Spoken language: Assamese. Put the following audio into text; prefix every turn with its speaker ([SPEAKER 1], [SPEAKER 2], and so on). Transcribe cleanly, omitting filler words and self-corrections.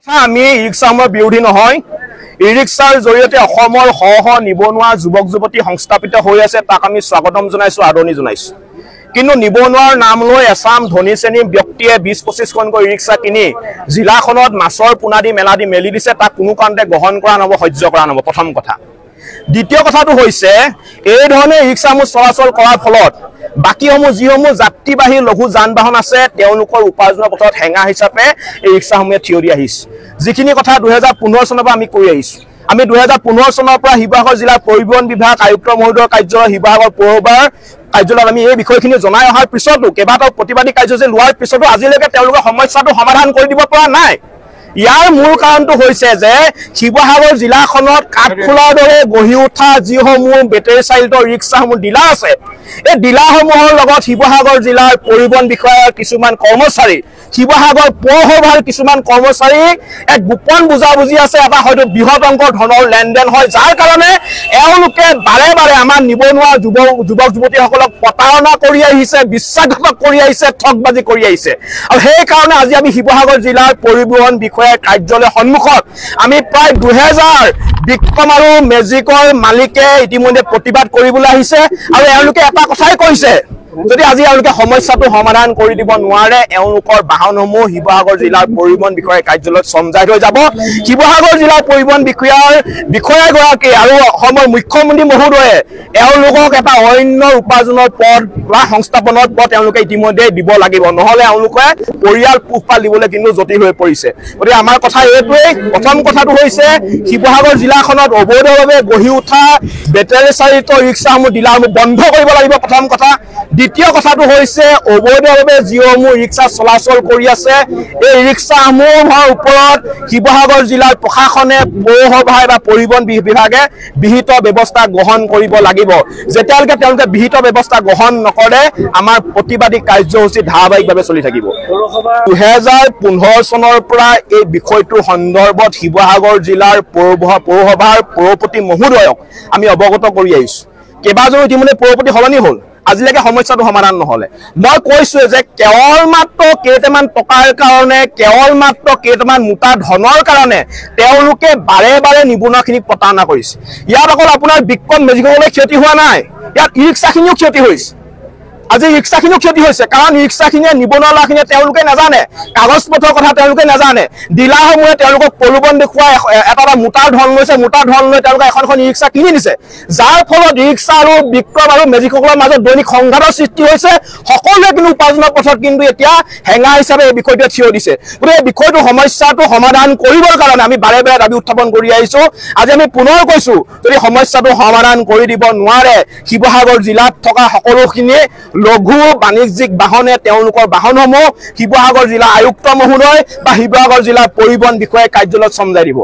[SPEAKER 1] আমি ই-ৰিক্সাৰ বিৰোধী নহয়। ই-ৰিক্সাৰ জৰিয়তে অসমৰ শ শ নিবনুৱা যুৱক যুৱতী সংস্থাপিত হৈ আছে, তাক আমি স্বাগতম জনাইছো, আদৰণি জনাইছো। কিন্তু নিবনুৱাৰ নাম লৈ এছাম ধনী শ্ৰেণীৰ ব্যক্তিয়ে ২০-২৫খনকৈ ই-ৰিক্সা কিনি জিলাখনত মাছৰ পোনা দি মেলা দি মেলি দিছে, তাক কোনো কাৰণতে গ্ৰহণ কৰা নহ'ব, সহ্য কৰা নহ'ব। প্ৰথম কথা। দ্বিতীয় কথাটো হৈছে এই ধৰণে ই-ৰিক্সাসমূহ চলাচল কৰাৰ ফলত বাকীসমূহ যিসমূহ যাত্ৰীবাহী লঘু যান বাহন আছে তেওঁলোকৰ উপাৰ্জনৰ পথত হেঙা হিচাপে এই ৰিক্সাসমূহে থিয় দি আহিছে। যিখিনি কথা ২০১৫ চনৰ পৰা আমি কৈ আহিছোঁ। আমি ২০১৫ চনৰ পৰা শিৱসাগৰ জিলাৰ পৰিবহণ বিভাগ আয়ুক্ত মহোদয়ৰ কাৰ্যালয় শিৱসাগৰ পৌৰসভাৰ কাৰ্যালয়ত আমি এই বিষয়খিনি জনাই অহাৰ পিছতো কেইবাটাও প্ৰতিবাদী কাৰ্যসূচী লোৱাৰ পিছতো আজিলৈকে তেওঁলোকে সমস্যাটো সমাধান কৰি দিব পৰা নাই। ইয়াৰ মূল কাৰণটো হৈছে যে শিৱসাগৰ জিলাখনত কাঠখোলাৰ দৰে গঢ়ি উঠা যিসমূহ বেটেৰী চালিত ৰিক্সাসমূহ ডিলাৰ আছে, এই ডিলাৰসমূহৰ লগত শিৱসাগৰ জিলাৰ পৰিবহণ বিষয়াৰ কিছুমান কৰ্মচাৰী, শিৱসাগৰ পৌৰসভাৰ কিছুমান কৰ্মচাৰী এক গোপন বুজাবুজি আছে, এটা হয়তো বৃহৎ অংকৰ ধনৰ লেনদেন হয়, যাৰ কাৰণে এওঁলোকে বাৰে বাৰে আমাৰ নিবনুৱা যুৱক যুৱতীসকলক প্ৰতাৰণা কৰি আহিছে, বিশ্বাসঘাতক কৰি আহিছে, ঠগবাজি কৰি আহিছে। আৰু সেইকাৰণে আজি আমি শিৱসাগৰ জিলাৰ পৰিবহণ বিষয়াৰ কাৰ্যালয়ৰ সন্মুখত আমি প্ৰায় ২০০০ বিক্ৰম আৰু মেজিকৰ মালিকে ইতিমধ্যে প্ৰতিবাদ কৰিবলৈ আহিছে। আৰু এওঁলোকে এটা কথাই কৈছে, যদি আজি এওঁলোকে সমস্যাটো সমাধান কৰি দিব নোৱাৰে, এওঁলোকৰ বাহনসমূহ শিৱসাগৰ জিলাৰ পৰিবহণ বিষয়াৰ কাৰ্যালয়ত চমজাই থৈ যাব। শিৱসাগৰ জিলাৰ পৰিবহণ বিষয়াগৰাকী আৰু অসমৰ মুখ্যমন্ত্ৰী মহোদয়ে এওঁলোকক এটা অন্য উপাৰ্জনৰ পথ বা সংস্থাপনৰ পথ এওঁলোকে ইতিমধ্যে দিব লাগিব, নহ'লে এওঁলোকে পৰিয়াল পোহপাল দিবলৈ কিন্তু জটিল হৈ পৰিছে। গতিকে আমাৰ কথা এইটোৱেই, প্ৰথম কথাটো হৈছে শিৱসাগৰ জিলাখনত অবৈধভাৱে গঢ়ি উঠা বেটেৰী চালিত ৰিক্সাসমূহ ডিলাৰসমূহ বন্ধ কৰিব লাগিব, প্ৰথম কথা। দ্বিতীয় কথাটো হৈছে অবৈধভাৱে যিসমূহ ৰিক্সা চলাচল কৰি আছে এই ৰিক্সাসমূহৰ ওপৰত শিৱসাগৰ জিলাৰ প্ৰশাসনে, পৌৰসভাই বা পৰিবহণ বিভাগে বিহিত ব্যৱস্থা গ্ৰহণ কৰিব লাগিব। যেতিয়ালৈকে তেওঁলোকে বিহিত ব্যৱস্থা গ্ৰহণ নকৰে আমাৰ প্ৰতিবাদী কাৰ্যসূচী ধাৰাবাহিকভাৱে চলি থাকিব। ২০১৫ চনৰ পৰা এই বিষয়টোৰ সন্দৰ্ভত শিৱসাগৰ জিলাৰ পৌৰসভাৰ পৌৰপতি মহোদয়ক আমি অৱগত কৰি আহিছোঁ। কেইবাজনো ইতিমধ্যে পৌৰপতি সলনি হ'ল, আজিলৈকে সমস্যাটো সমাধান নহ'লে। মই কৈছোঁ যে কেৱল মাত্ৰ কেইটামান টকাৰ কাৰণে, কেৱল মাত্ৰ কেইটামান মোটা ধনৰ কাৰণে তেওঁলোকে বাৰে বাৰে নিবনুৱাখিনিক প্ৰতাৰণা কৰিছে। ইয়াত অকল আপোনাৰ বিক্ৰম মেজিকলৈ ক্ষতি হোৱা নাই, ইয়াত ই ৰিক্সাখিনিও ক্ষতি হৈছে। আজি ৰিক্সাখিনিও ক্ষতি হৈছে, কাৰণ ৰিক্সাখিনিয়ে নিবনুৱা ল'ৰাখিনিয়ে তেওঁলোকে নাজানে, কাগজ পত্ৰৰ কথা তেওঁলোকে নাজানে। ডিলাৰসমূহে তেওঁলোকক প্ৰলোভন দেখুৱাই এটা মোটাৰ ধন লৈছে, মোটাৰ ধন লৈ তেওঁলোকে এখন ই ৰিক্সা কিনি দিছে, যাৰ ফলত ৰিক্সা আৰু বিক্ৰম আৰু মেজিকসকলৰ মাজত দৈনিক সংঘাতৰ সৃষ্টি হৈছে। সকলোৱে কিন্তু উপাৰ্জনৰ পথত কিন্তু এতিয়া হেঙা হিচাপে এই বিষয়টোৱে থিয় দিছে। গতিকে এই বিষয়টো সমস্যাটো সমাধান কৰিবৰ কাৰণে আমি বাৰে বাৰে দাবী উত্থাপন কৰি আহিছোঁ। আজি আমি পুনৰ কৈছোঁ, যদি সমস্যাটো সমাধান কৰি দিব নোৱাৰে, শিৱসাগৰ জিলাত থকা সকলোখিনিয়ে লঘু বাণিজ্যিক বাহনে তেওঁলোকৰ বাহনসমূহ শিৱসাগৰ জিলা আয়ুক্ত মহোদয় বা শিৱসাগৰ জিলাৰ পৰিবহণ বিষয়াৰ কাৰ্যালয়ত চমজাই দিব।